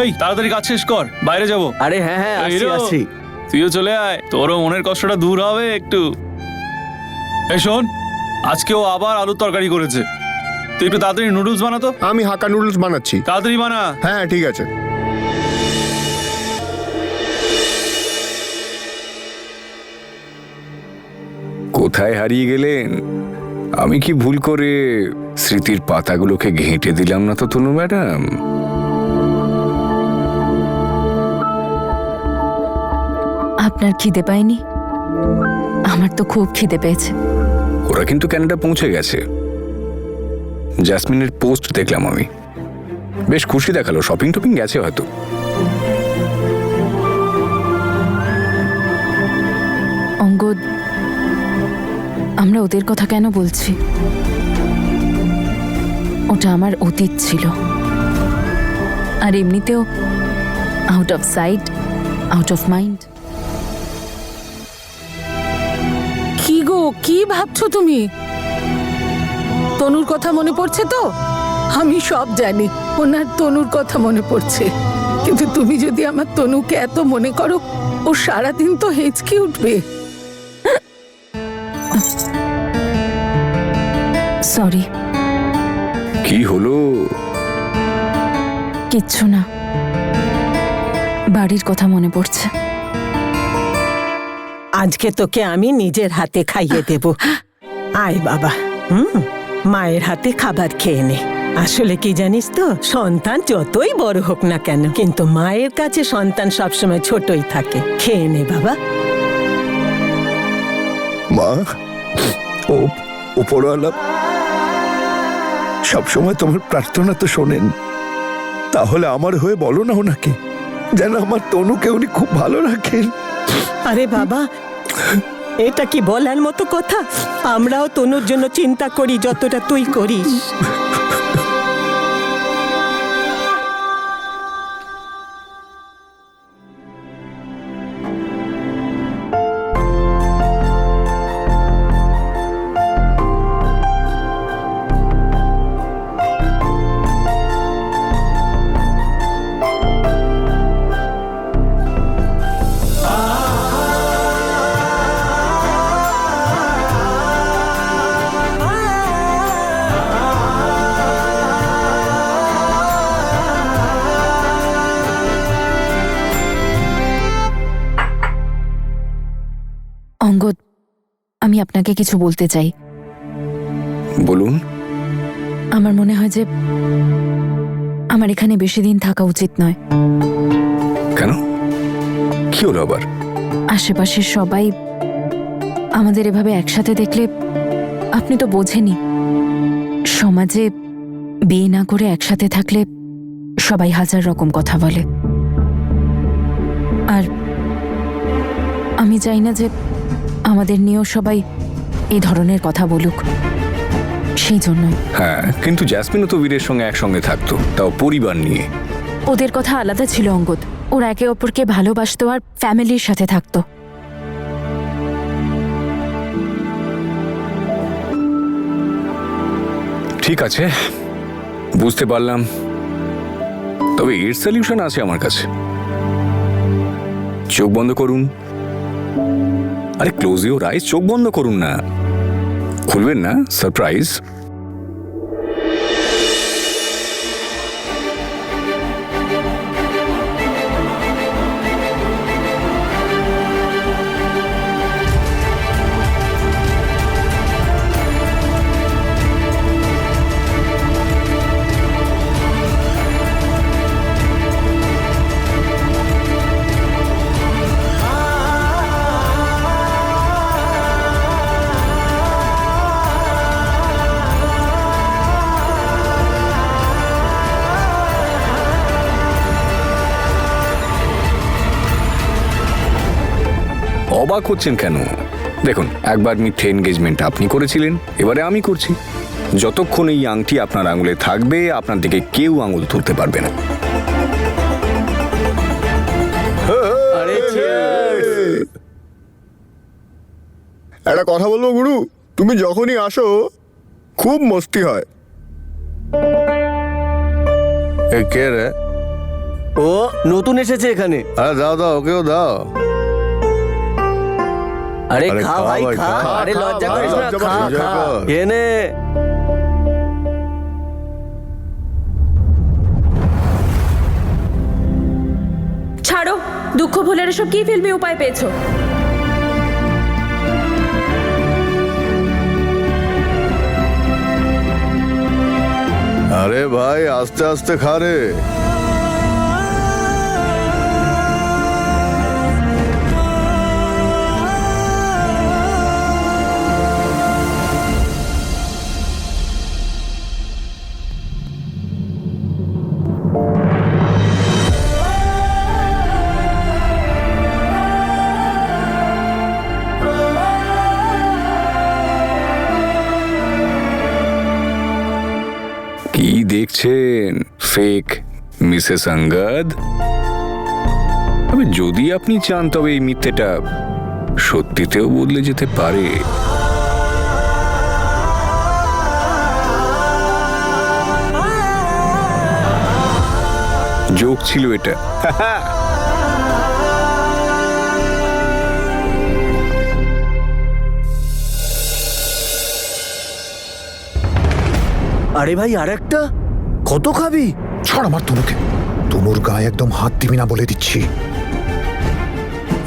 এই তাড়াতাড়ি কাজ শেষ কর, বাইরে যাবো। আরে হ্যাঁ হ্যাঁ, এই আসছি রো, আসছি। তুইও চলে আয়, তোরও মনের কষ্টটা দূর হবে একটু। এই শোন, আজকে ও আবার আলুর তরকারি করেছে, তুই একটু তাড়াতাড়ি নুডলস বানাতো। আমি হাক্কা নুডলস বানাচ্ছি। তাড়াতাড়ি বানা। হ্যাঁ ঠিক আছে। কোথায় হারিয়ে গেলেন? আমি কি ভুল করে স্মৃতির পাতাগুলোকে ঘেঁটে দিলাম না তো তনু ম্যাডাম? আপনার খিদে পায়নি? আমার তো খুব খিদে পেয়েছে। ওরা কিন্তু ক্যানাডা পৌঁছে গেছে। জ্যাসমিনের পোস্ট দেখলাম আমি, বেশ খুশি দেখালো। শপিং টপিং গেছে হয়তো। অঙ্গদ, আমরা ওদের কথা কেন বলছি? ওটা আমার অতীত ছিল, আর এমনিতেও out of sight out of mind. কি গো, কি ভাবছো তুমি? তনুর কথা মনে পড়ছে তো? আমি সব জানি ওনার তনুর কথা মনে পড়ছে, কিন্তু তুমি যদি আমার তনুকে এত মনে করো, ও সারাদিন তো হেঁচকি উঠবে। সরি। কি হলো? কিচ্ছু না, বাড়ির কথা মনে পড়ছে। আজকে তোকে আমি নিজের হাতে খাইয়ে দেব। আয় বাবা, মায়ের হাতে খাবার খেয়ে নে। আসলে কি জানিস তো, সন্তান যতই বড় হোক না কেন, কিন্তু মায়ের কাছে সন্তান সবসময় ছোটই থাকে। খেয়ে নে বাবা। মা, ও উপরওয়ালা সবসময় তোমার প্রার্থনা তো শোনেন, তাহলে আমার হয়ে বলো না ওনাকে, যেন আমার তনুকে উনি খুব ভালো রাখেন। আরে বাবা, এটা কি বলার মতো কথা? আমরাও তনুর জন্য চিন্তা করি যতটা তুই করিস। অঙ্গদ, আমি আপনাকে কিছু বলতে চাই। বলুন। আমার মনে হয় যে আমার এখানে বেশি দিন থাকা উচিত নয়। কেন? কি হলো আবার? আশেপাশের সবাই আমাদের এভাবে একসাথে দেখলে, আপনি তো বোঝেনই, সমাজে বিয়ে না করে একসাথে থাকলে সবাই হাজার রকম কথা বলে। আর আমি চাই না যে আমাদের নিয়েও সবাই এই ধরনের কথা বলুক, সেই জন্যই। হ্যাঁ, কিন্তু জ্যাসমিনও তো বীরের সঙ্গে একসঙ্গে থাকতো, তাও পরিবার নিয়ে। ওদের কথা আলাদা ছিল অঙ্গদ, ওরা একে অপরকে ভালোবাসতো আর ফ্যামিলির সাথে থাকতো। ঠিক আছে, বুঝতে পারলাম, তবে এর সলিউশন আছে আমার কাছে। চোখ বন্ধ করুন। আরে ক্লোজ ইউর আইজ, চোখ বন্ধ করুন না। খুলবেন না, সারপ্রাইজ। অবাক হচ্ছেন কেন? দেখুন, একবার মিথ্যে এনগেজমেন্ট আপনি করেছিলেন, এবারে আমি করছি। যতক্ষণ এই আংটি আপনার আঙুলে থাকবে, আপনার দিকে কেউ আঙুল তুলতে পারবে না। আরে cheers! একটা কথা বলবো গুরু, তুমি যখনই আসো খুব মস্তি হয়। এ কে রে? ও নতুন এসেছে এখানে। আরে দাও দাও, ওকেও দাও। আরে আরে খা খা ভাই ভাই, খা। খা, আরে খা, লজ্জা খা, করিস না, লজ্জা খা করিস না, খা। কর। এনে ছাড়ো, দুঃখ ভুলের এসব কি ফিল্মি উপায় পেয়েছো? আরে ভাই, আস্তে আস্তে খা রে। কি দেখছেন ফেক মিসেস আঙ্গাদ? তবে যদি আপনি চান তবে এই মিথ্যেটা সত্যিতেও বদলে যেতে পারে। জোক ছিল এটা। আরে ভাই আর একটা, কত খাবি? ছাড় আমার তনুকে, তনুর গায়ে একদম হাত দিবি না বলে দিচ্ছি।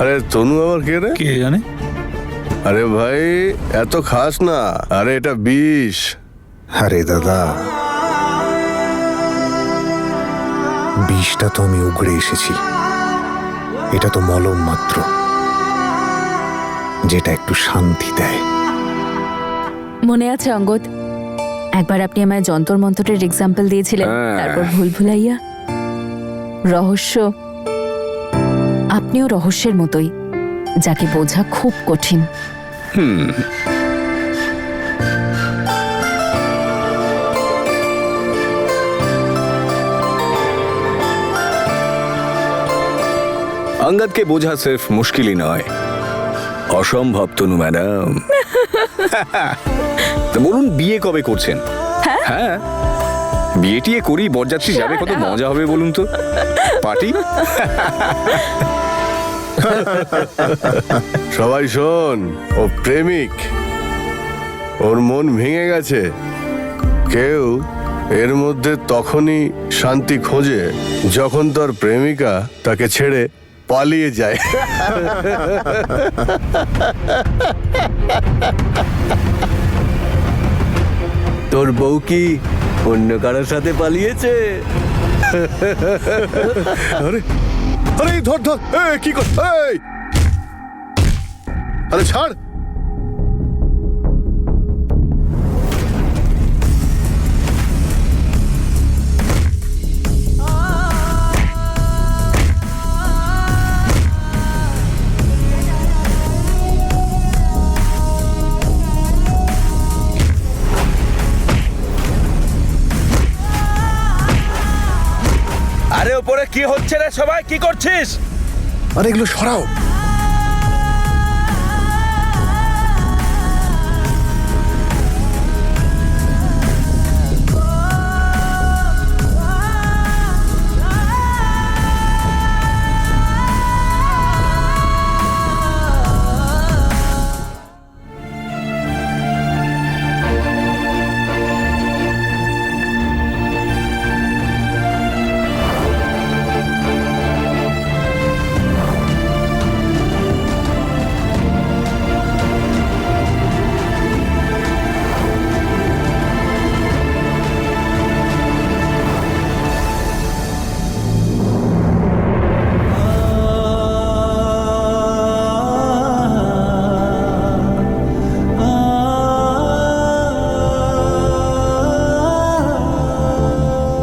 আরে তনু আবার কে রে? কে জানে? আরে ভাই, এত খাস না। আরে এটা বিষ। আরে দাদা, বিষটা তো আমি উগড়ে এসেছি, এটা তো মলম মাত্র, যেটা একটু শান্তি দেয়। মনে আছে অঙ্গদ, একবার আপনি আমায় যন্তর মন্তরের এক্সাম্পল দিয়েছিলেন, হ্যাঁ। তারপর ভুল ভুলাইয়া। রহস্য, আপনিও রহস্যের মতোই, যাকে বোঝা খুব কঠিন। আঙ্গাদকে বোঝা সির্ফ মুশকিলই নয়, অসম্ভব তনু ম্যাডাম। তো বলুন, বিয়ে কবে করছেন? হ্যাঁ, বিয়ে টিয়ে করি, বরযাত্রী যাবে, কত মজা হবে বলুন তো। পার্টি। সবাই শোন, ও প্রেমিক, ওর মন ভেঙে গেছে। কেউ এর মধ্যে তখনই শান্তি খোঁজে যখন তার প্রেমিকা তাকে ছেড়ে পালিয়ে যায়। তোর বউ কি অন্য কারোর সাথে পালিয়েছে? আরে আরে ধর ধর, এই কি কর, এই আরে ছাড়। আরে ওপরে কি হচ্ছে রে? সবাই কি করছিস? আরে এগুলো সরাও।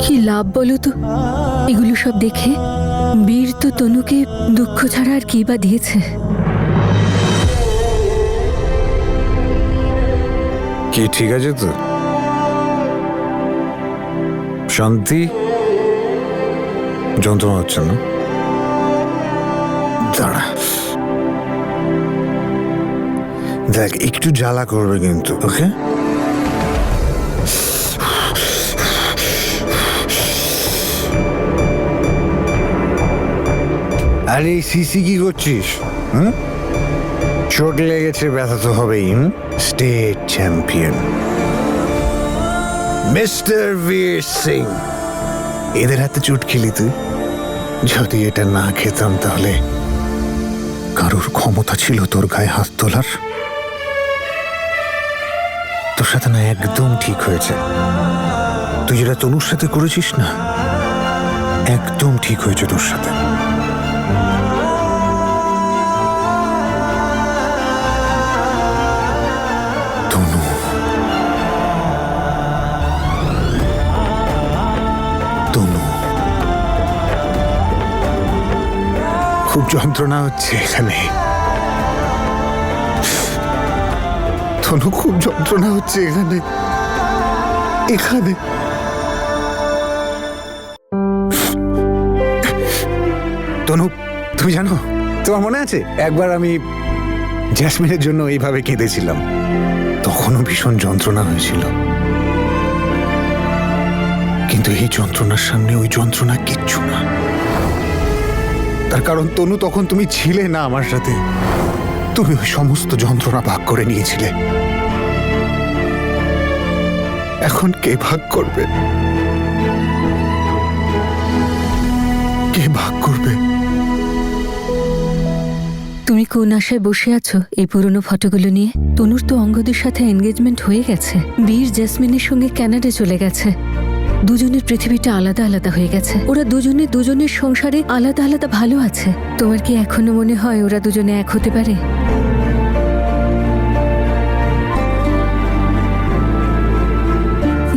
কি লাভ বলো তো এগুলো সব দেখে? বীর তো তনুকে দুঃখ ছাড়া আর কি বা দিয়েছে? কি ঠিক আছে তো? শান্তি? যন্ত্রণা হচ্ছে না? দাঁড়া, দেখ একটু জ্বালা করবে কিন্তু, ওকে? আরে সিসি কি করছিস? হুম, চোট লেগেছে, ব্যথা তো হবেই। স্টেট চ্যাম্পিয়ন মিস্টার বীর সিং, এদের হাতে চোট খেলি তুই। যদি এটা না খেতাম তাহলে কারোর ক্ষমতা ছিল তোর গায়ে হাত তোলার? তোর সাথে না একদম ঠিক হয়েছে। তুই যেটা তনুর সাথে করেছিস না, একদম ঠিক হয়েছে তোর সাথে। তনু, তনু, খুব যন্ত্রণা হচ্ছে এখানে। তনু, খুব যন্ত্রণা হচ্ছে এখানে। এখানে তনু, তুমি জানো, তোমার মনে আছে একবার আমি জ্যাসমিনের জন্য এইভাবে কেঁদেছিলাম? তখনও ভীষণ যন্ত্রণা হয়েছিল, কিন্তু এই যন্ত্রণার সামনে ওই যন্ত্রণা কিচ্ছু না। তার কারণ তনু, তখন তুমি ছিলে না আমার সাথে। তুমি ওই সমস্ত যন্ত্রণা ভাগ করে নিয়েছিলে। এখন কে ভাগ করবে? কে ভাগ করবে? তুমি কোন আশায় বসে আছো এই পুরনো ফটোগুলো নিয়ে? তনুর তো অঙ্গদের সাথে এনগেজমেন্ট হয়ে গেছে। বীর জেসমিনের সঙ্গে কানাডা চলে গেছে। দুজনের পৃথিবীটা আলাদা আলাদা হয়ে গেছে। ওরা দুজনে দুজনের সংসারে আলাদা আলাদা ভালো আছে। তোমার কি এখনো মনে হয় ওরা দুজনে এক হতে পারে?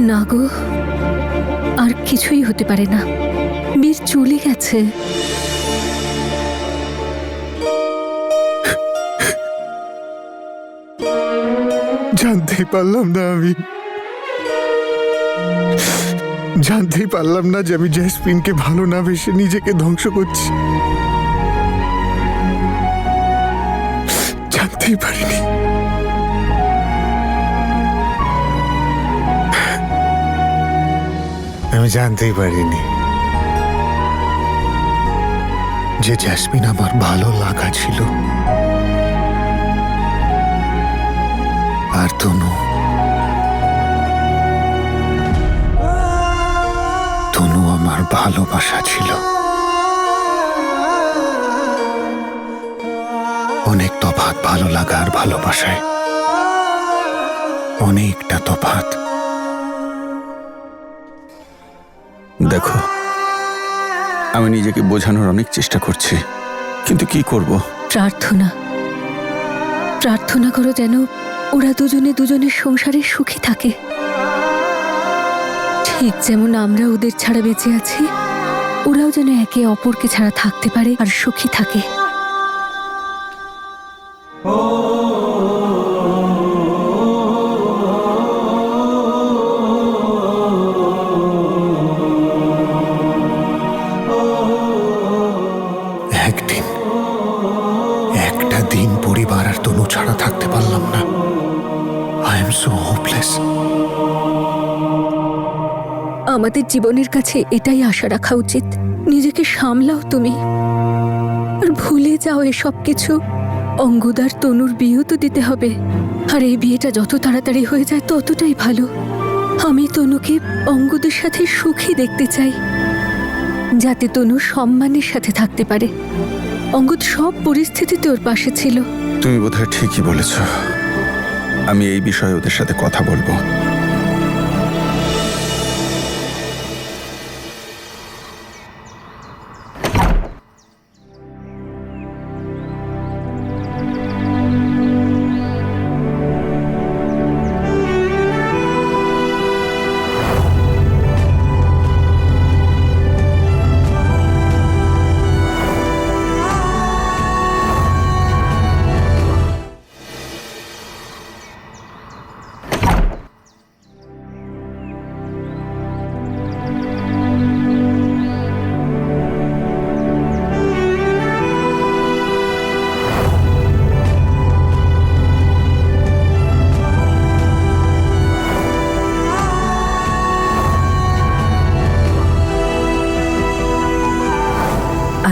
না গো, আর কিছুই হতে পারে না। বীর চলে গেছে। জানতেই পারলাম না আমি, জানতেই পারলাম না যে আমি জ্যাসমিনকে ভালো না বেসে নিজেকে ধ্বংস করছি। জানতেই পারিনি। আমি জানতেই পারিনি যে জ্যাসমিন আমার ভালো লাগা ছিল। আর তনু, তনু আমার ভালোবাসা ছিল। অনেক তফাৎ ভালো লাগা আর ভালোবাসায়, অনেকটা তফাৎ। দেখো, আমি নিজেকে বোঝানোর অনেক চেষ্টা করছি, কিন্তু কি করব? প্রার্থনা, প্রার্থনা করো যেন ওরা দুজনে দুজনের সংসারে সুখী থাকে। ঠিক যেমন আমরা ওদের ছাড়া বেঁচে আছি, ওরাও যেন একে অপরকে ছাড়া থাকতে পারে আর সুখী থাকে। একদিন, একটা দিন পরিবার আর তনু ছাড়া থাকতে পারলাম না। I am so hopeless. আমাদের জীবনের কাছে এটাই আশা রাখা উচিত। নিজেকে সামলাও তুমি, আর ভুলে যাও এসব কিছু। অঙ্গদার তনুর বিয়েও তো দিতে হবে, আর এই বিয়েটা যত তাড়াতাড়ি হয়ে যায় ততটাই ভালো। আমি তনুকে অঙ্গদের সাথে সুখী দেখতে চাই, যাতে তনু সম্মানের সাথে থাকতে পারে। অঙ্গদ সব পরিস্থিতিতে ওর পাশে ছিল। তুমি বোধহয় ঠিকই বলেছ। আমি এই বিষয়ে ওদের সাথে কথা বলবো।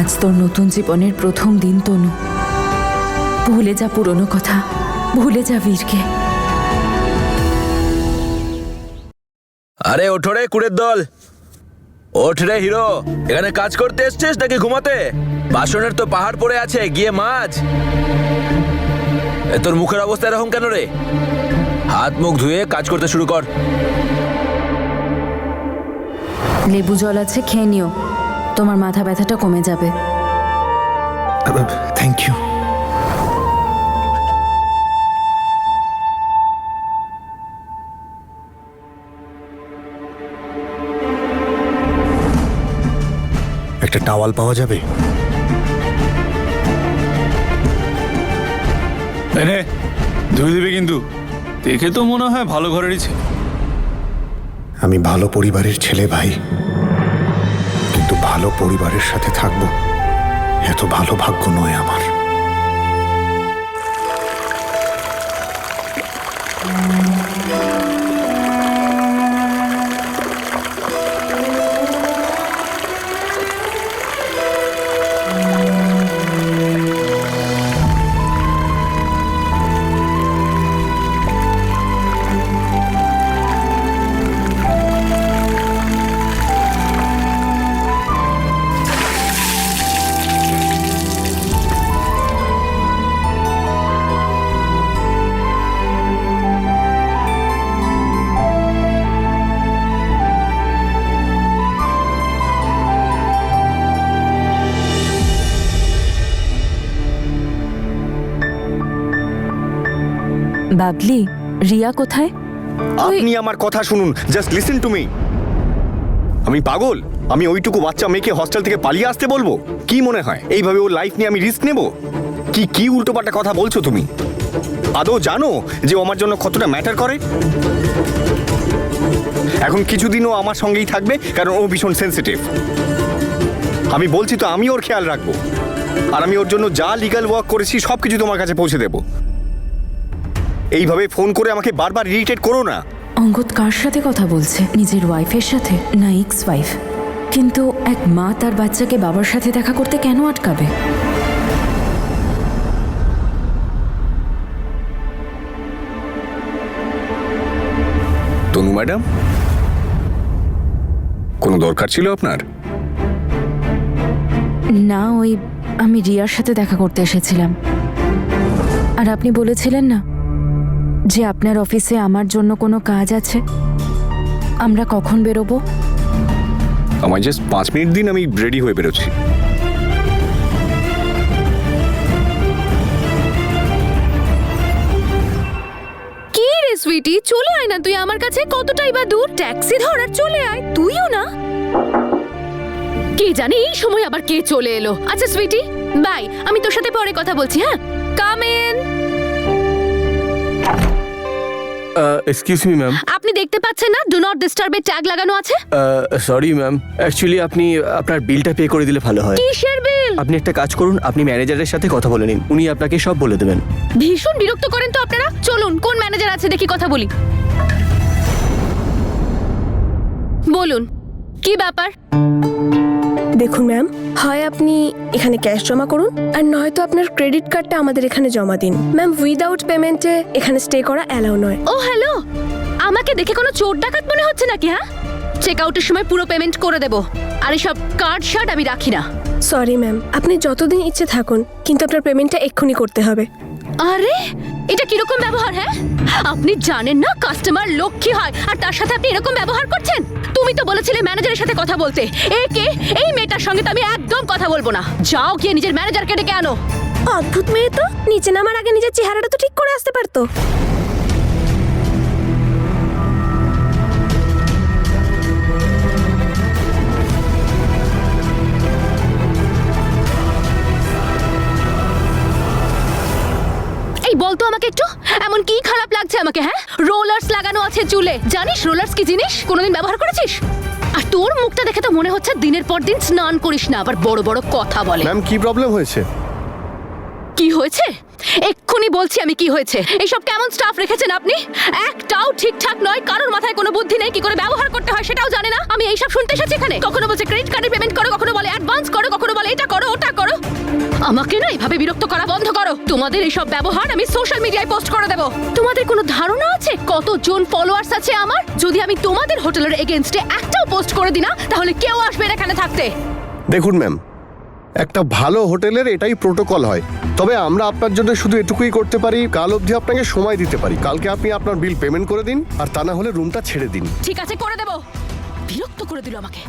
আজ তোর নতুন জীবনের প্রথম দিন তনু। ভুলে যা পুরনো কথা, ভুলে যা বীরকে। আরে ওঠো রে কুড়ের দল, ওঠ রে হিরো। এখানে কাজ করতে এসছিস নাকি ঘুমাতে? বাসনের তো পাহাড় পড়ে আছে, গিয়ে মাছ। তোর মুখের অবস্থা এরকম কেন রে? হাত মুখ ধুয়ে কাজ করতে শুরু কর। লেবু জল আছে, খেয়ে নিও, তোমার মাথা ব্যথাটা কমে যাবে। Thank you. একটা টাওয়াল পাওয়া যাবে? এনে ধুয়ে দিবি কিন্তু। দেখে তো মনে হয় ভালো ঘরেরই ছিল। আমি ভালো পরিবারের ছেলে ভাই, কিন্তু ভালো পরিবারের সাথে থাকবো এত ভালো ভাগ্য নয় আমার। বাবলি, রিয়া কোথায়? আপনি আমার কথা শুনুন, জাস্ট লিসেন টু মি। আমি পাগল? আমি ওইটুকু বাচ্চা মেয়েকে হস্টেল থেকে পালিয়ে আসতে বলবো? কি মনে হয় এইভাবে ওর লাইফ নিয়ে আমি রিস্ক নেব? কি কি উল্টোপাল্টা কথা বলছো তুমি? আদৌ জানো যে ও আমার জন্য কতটা ম্যাটার করে? এখন কিছুদিনও আমার সঙ্গেই থাকবে, কারণ ও ভীষণ সেন্সিটিভ। আমি বলছি তো, আমি ওর খেয়াল রাখবো, আর আমি ওর জন্য যা লিগ্যাল ওয়ার্ক করেছি সবকিছু তোমার কাছে পৌঁছে দেবো। এইভাবে ফোন করে আমাকে বারবার ইরিটেট করো না। অঙ্গদ কার সাথে কথা বলছে? নিজের ওয়াইফের সাথে না এক্স ওয়াইফ? কিন্তু এক মা তার বাচ্চাকে বাবার সাথে দেখা করতে কেন আটকাবে? তনু ম্যাডাম, কোনো দরকার ছিল আপনার? না, ওই আমি রিয়ার সাথে দেখা করতে এসেছিলাম। আর আপনি বলেছিলেন না যে আপনার অফিসে আমার জন্য কোনো কাজ আছে। আমরা কখন বেরোবো? আমায় জাস্ট 5 মিনিট দিন, আমি রেডি হয়ে বেরোচ্ছি। কি রে সুইটি, চলে আয় না তুই আমার কাছে। কতটাই বা দূর? ট্যাক্সি ধর আর চলে আয়। তুইও না? কে জানে এই সময় আবার কে চলে এলো। আচ্ছা সুইটি, বাই, আমি তোর সাথে পরে কথা বলছি। হ্যাঁ, come in. Excuse me ma'am. আপনি দেখতে পাচ্ছেন না ডু নট ডিস্টার্ব এর ট্যাগ লাগানো আছে? সরি ম্যাম, অ্যাকচুয়ালি আপনি আপনার বিলটা পে করে দিলে ভালো হয়। কিসের বিল? আপনি একটা কাজ করুন, আপনি ম্যানেজারের সাথে কথা বলে নিন, উনি আপনাকে সব বলে দেবেন। ভীষণ বিরক্ত করেন তো আপনারা। চলুন, কোন ম্যানেজার আছে দেখি, কথা বলি। বলুন, কি ব্যাপার? দেখুন ম্যাম, হয় আপনি এখানে ক্যাশ জমা করুন, আর নয়তো আপনার ক্রেডিট কার্ডটা আমাদের এখানে জমা দিন। ম্যাম, উইদাউট পেমেন্টে এখানে স্টে করা অ্যালাউ নয়। ও হ্যালো, আমাকে দেখে কোনো চোর ডাকাত মনে হচ্ছে নাকি? হ্যাঁ, চেক আউটের সময় পুরো পেমেন্ট করে দেব, আর এসব কার্ড শার্ট আমি রাখি না। সরি ম্যাম, আপনি যতদিন ইচ্ছে থাকুন, কিন্তু আপনার পেমেন্টটা এক্ষুনি করতে হবে। আরে এটা কিরকম ব্যবহার? হ্যাঁ, আপনি জানেন না কাস্টমার লক্ষ্মী হয়, আর তার সাথে আপনি এরকম ব্যবহার করছেন? তুমি তো বলেছিলে ম্যানেজারের সাথে কথা বলতে। এই মেয়েটার সঙ্গে তো আমি একদম কথা বলবো না। যাও গিয়ে নিজের ম্যানেজারকে ডেকে আনো। অদ্ভুত মেয়ে তো, নিচে নামার আগে নিজের চেহারাটা তো ঠিক করে আসতে পারতো। এই বলতো আমাকে একটু, এমন কি খারাপ লাগছে আমাকে? হ্যাঁ, রোলার্স লাগানো আছে চুলে। জানিস রোলার্স কি জিনিস? কোনোদিন ব্যবহার করেছিস? আর তোর মুখটা দেখে তো মনে হচ্ছে দিনের পর দিন স্নান করিস না, আবার বড় বড় কথা বলে। ম্যাম, কি প্রবলেম হয়েছে? কি হয়েছে? এক্ষুনি বলছি আমি কি হয়েছে। এইসব কেমন স্টাফ রেখেছেন আপনি? একটাও ঠিকঠাক নয়, কারোর মাথায় কোনো বুদ্ধি নেই, কি করে ব্যবহার করতে হয় সেটাও জানে না। আমি এইসব শুনতে এসেছি এখানে। কখনো বলছে ক্রেডিট কার্ডে পেমেন্ট করো, কখনো বলে অ্যাডভান্স করো, কখনো বলে এটা করো ওটা আমাকে না এভাবে বিরক্ত করা বন্ধ করো। তোমাদের এইসব ব্যবহার আমি সোশ্যাল মিডিয়ায় পোস্ট করে দেব। তোমাদের কোনো ধারণা আছে কতজন ফলোয়ার্স আছে আমার? যদি আমি তোমাদের হোটেলের এগেইনস্টে একটাও পোস্ট করে দিই না, তাহলে কেউ আসবে না এখানে থাকতে। দেখুন ম্যাম, একটা ভালো হোটেলের এটাই প্রোটোকল হয়। তবে আমরা আপনার জন্য শুধু এটুকুই করতে পারি, কাল অবধি আপনাকে সময় দিতে পারি। কালকে আপনি আপনার বিল পেমেন্ট করে দিন, আর তা না হলে রুমটা ছেড়ে দিন। ঠিক আছে, করে দেব। বিরক্ত করে দিল আমাকে।